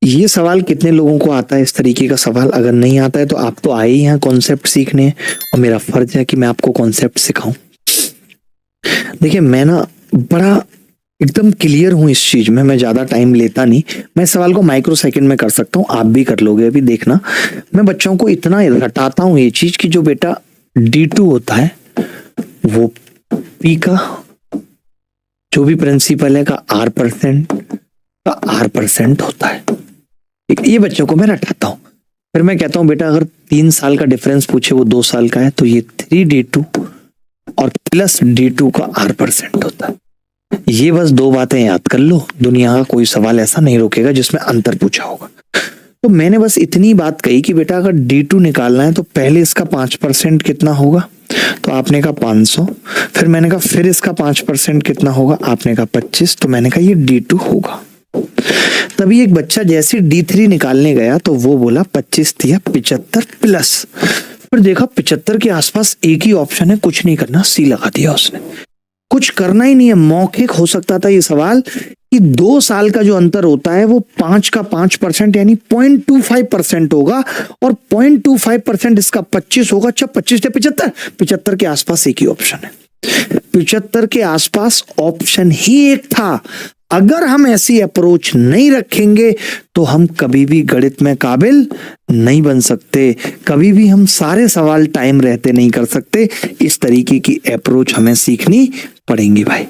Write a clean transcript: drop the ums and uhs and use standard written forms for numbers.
ये सवाल कितने लोगों को आता है, इस तरीके का सवाल? अगर नहीं आता है तो आप तो आए ही हैं कॉन्सेप्ट सीखने, और मेरा फर्ज है कि मैं आपको कॉन्सेप्ट सिखाऊं। देखिए मैं ना बड़ा एकदम क्लियर हूं इस चीज में, मैं ज्यादा टाइम लेता नहीं, मैं इस सवाल को माइक्रो सेकंड में कर सकता हूं, आप भी कर लोगे। अभी देखना, मैं बच्चों को इतना रटाता हूं ये चीज कि जो बेटा D2 होता है वो P का जो भी प्रिंसिपल है का R% होता है। ये बच्चों को मैं रटाता हूं, फिर मैं कहता हूं बेटा अगर 3 साल का डिफरेंस पूछे वो 2 साल का है तो ये 3D2 और प्लस D2 का R% होता है। ये बस 2 बातें याद कर लो, दुनिया का कोई सवाल ऐसा नहीं रोकेगा जिसमें अंतर पूछा होगा। तो मैंने बस इतनी बात कही कि बेटा अगर D2 निकालना है तो पहले इसका 5% कितना होगा, तो आपने कहा 500। फिर मैंने कहा फिर इसका 5% कितना होगा, आपने कहा 25। तो मैंने कहा ये D2 होगा। तभी एक बच्चा जैसे D3 निकालने गया तो वो बोला 25 दिया 75 प्लस, फिर देखा 75 के आसपास एक ही ऑप्शन है, कुछ नहीं करना, C लगा दिया उसने। कुछ करना ही नहीं है, मौखिक हो सकता था ये सवाल कि 2 साल का जो अंतर होता है वो 5 का 5% यानी 0.25% होगा, और 0.25% इसका 25 होगा। अच्छा 25 से 75 के आसपास एक ही ऑप्शन है, 75 के आसपास ऑप्शन ही एक था। अगर हम ऐसी अप्रोच नहीं रखेंगे तो हम कभी भी गणित में काबिल नहीं बन सकते, कभी भी हम सारे सवाल टाइम रहते नहीं कर सकते। इस तरीके की अप्रोच हमें सीखनी पड़ेंगी भाई।